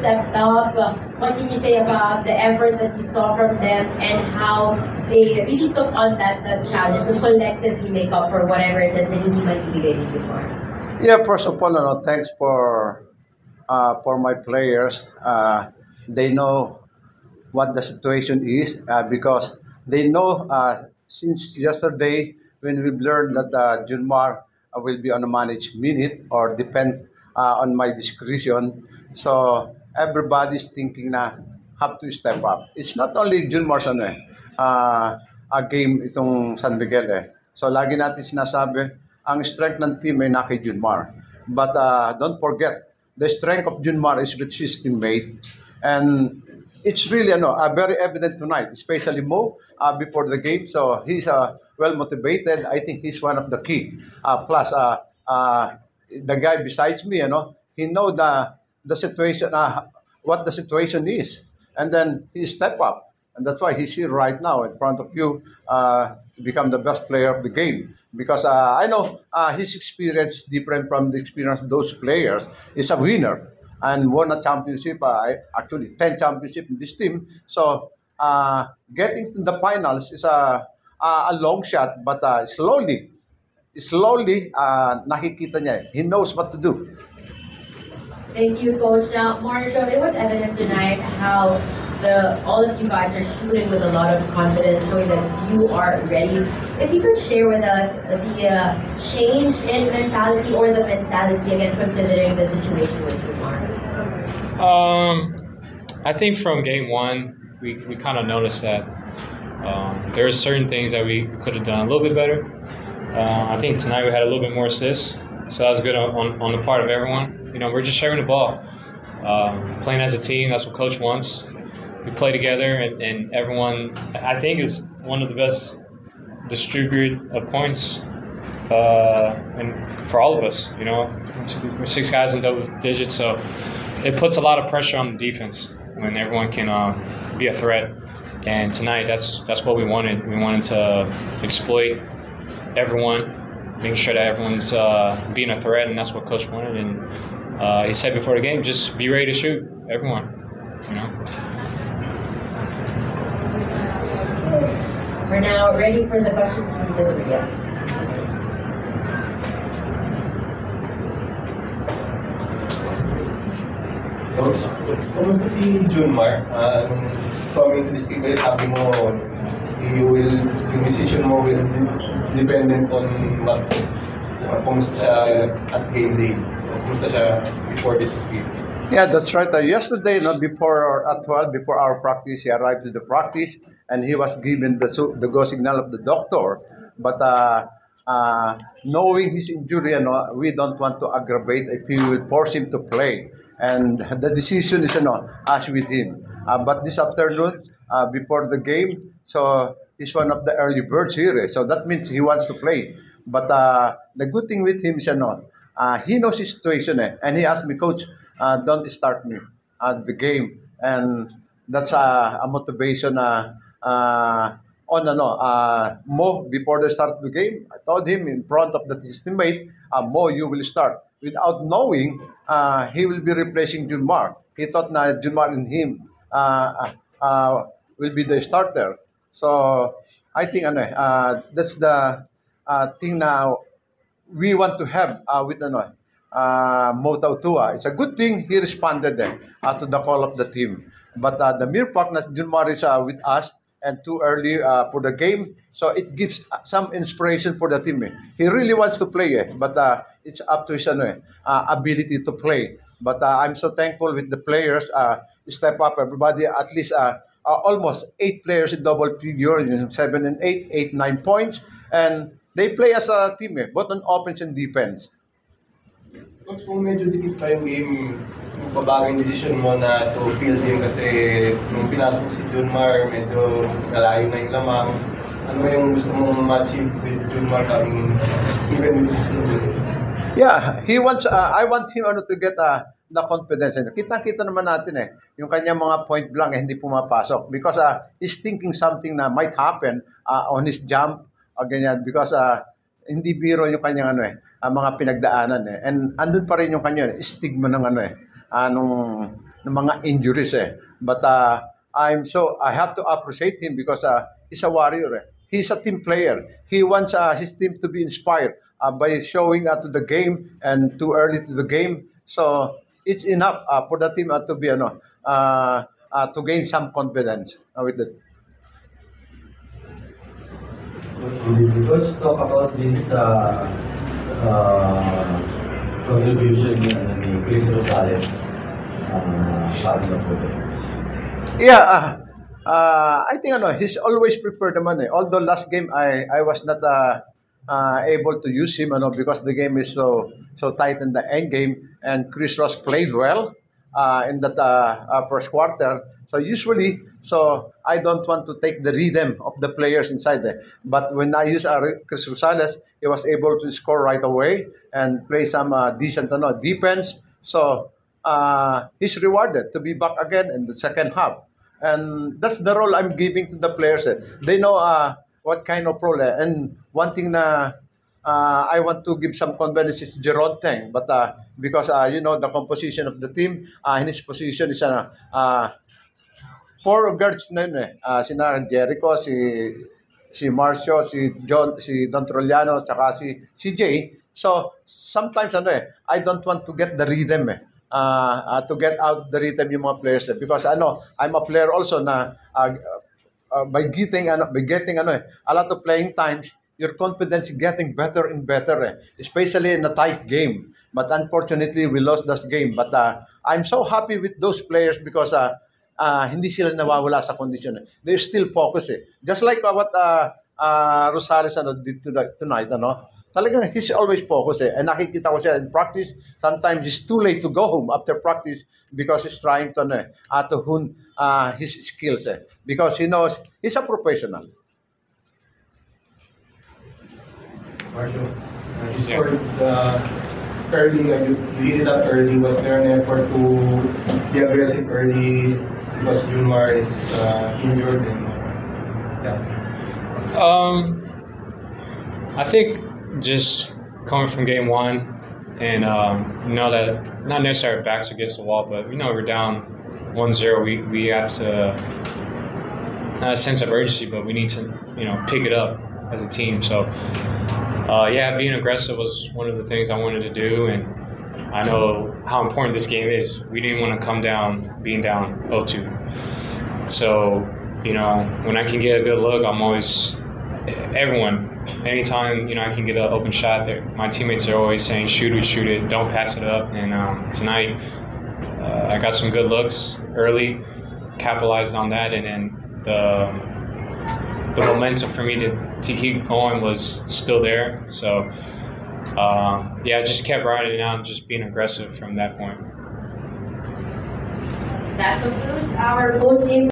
stepped up. What can you say about the effort that you saw from them and how they really took on that challenge to collectively make up for whatever it is that hindi man ibigay ni Junmar? Yeah, first of all, thanks for my players. They know what the situation is because they know since yesterday when we've learned that Junmar will be on a managed minute or depends on my discretion. So everybody's thinking na have to step up. It's not only Junmar's a game itong San Miguel So lagi natin sinasabi, ang strength ng team ay na kay Junmar. But don't forget, the strength of Junmar is with his teammate. And it's really very evident tonight, especially Mo before the game. So he's well motivated. I think he's one of the key. Plus, the guy besides me, he know the situation, what the situation is, and then he step up. And that's why he's here right now in front of you to become the best player of the game. Because I know his experience is different from the experience of those players. He's a winner and won a championship, actually 10 championships in this team. So getting to the finals is a long shot, but slowly nakikita niya. He knows what to do. Thank you, Coach. Now, Marco, it was evident tonight how all of you guys are shooting with a lot of confidence, showing that you are ready. If you could share with us the change in mentality or the mentality again, considering the situation with Junmar. I think from game one, we kind of noticed that there are certain things that we could have done a little bit better. I think tonight we had a little bit more assists, so that was good on the part of everyone. We're just sharing the ball, playing as a team. That's what Coach wants. We play together, and everyone, I think, is one of the best distributed points and for all of us. We're 6 guys in double digits, so it puts a lot of pressure on the defense when everyone can be a threat. And tonight, that's what we wanted. We wanted to exploit everyone, making sure that everyone's being a threat, and that's what Coach wanted. And he said before the game, just be ready to shoot, everyone. We're now ready for the questions from the media. Coach, kumusta si Junmar? Coming to this game, sabi mo, yung decision mo will dependent on what, kumusta siya at game day. So, kumusta siya before this game? Yeah, that's right. Yesterday, before at 12, before our practice, he arrived to the practice and he was given the go signal of the doctor. But knowing his injury, we don't want to aggravate if we will force him to play. And the decision is, as with him. But this afternoon, before the game, so he's one of the early birds here. So that means he wants to play. But the good thing with him is, he knows his situation, and he asked me, Coach, don't start me at the game. And that's a motivation Mo, before the start of the game. I told him in front of his teammate, Mo, you will start. Without knowing, he will be replacing Junmar. He thought na Junmar and him will be the starter. So I think that's the thing now we want to have with Mo Tautua. It's a good thing he responded to the call of the team. But the mere fact that Junmar is with us and too early for the game, so it gives some inspiration for the team. He really wants to play, but it's up to his ability to play. But I'm so thankful with the players. Step up, everybody. At least almost 8 players in double figure, 7 and 8, 8, 9 points, and they play as a team, both on offense and defense. Coach, kung medyo dikit pa yung game, magbabago yung decision mo na to field him kasi nung pinasok si Junmar, medyo nalayo na yung lamang. Ano yung gusto mong ma-achieve with Junmar coming even with this injury? Yeah, he wants. I want him to get the confidence. Kita-kita naman natin yung kanyang mga point blank hindi pumapasok because he's thinking something na might happen on his jump o ganyan because hindi biro yung kanyang mga pinagdaanan and andun pa rin yung kanyang stigma ng nung mga injuries eh. But I have to appreciate him because he's a warrior. He's a team player. He wants his team to be inspired by showing to the game and too early to the game. So it's enough for the team to be to gain some confidence with it. Did the coach talk about this contribution ni Chris Rosales para na po? Yeah, I think he's always prepared naman eh. Although last game I was not able to use him because the game is so tight in the end game, and Chris Ross played well in that first quarter. So usually, I don't want to take the rhythm of the players inside there. But when I use Chris Rosales, he was able to score right away and play some decent defense. So he's rewarded to be back again in the second half. And that's the role I'm giving to the players. They know what kind of role. And one thing na I want to give some confidence is Jeron Teng. But because, the composition of the team, in his position is four guards na yun eh. Sina Jericho, si Marcio, si Don Troliano, tsaka si CJ. So, sometimes I don't want to get the rhythm to get out the rhythm yung mga players because I'm a player also na by getting a lot of playing times, your confidence is getting better and better, especially in a tight game. But unfortunately, we lost this game. But I'm so happy with those players because hindi sila nawawala sa condition. They're still focused. Just like what Rosales did tonight. Talagang he's always focused. And nakikita ko siya in practice. Sometimes it's too late to go home after practice because he's trying to hone his skills. Because he knows he's a professional. Marcio, you scored early, you hit it up early. Was there an effort to be aggressive early because Junmar is injured? I think just coming from game one and know that not necessarily our backs against the wall, but we're down 1-0. We have to, not a sense of urgency, but we need to pick it up as a team. So being aggressive was one of the things I wanted to do, and I know how important this game is. We didn't want to come down being down 0-2. So when I can get a good look, I'm always anytime I can get an open shot there, my teammates are always saying shoot it, don't pass it up. And tonight I got some good looks early, capitalized on that, and then the momentum for me to keep going was still there. So I just kept riding it out and just being aggressive from that point. That concludes our post-game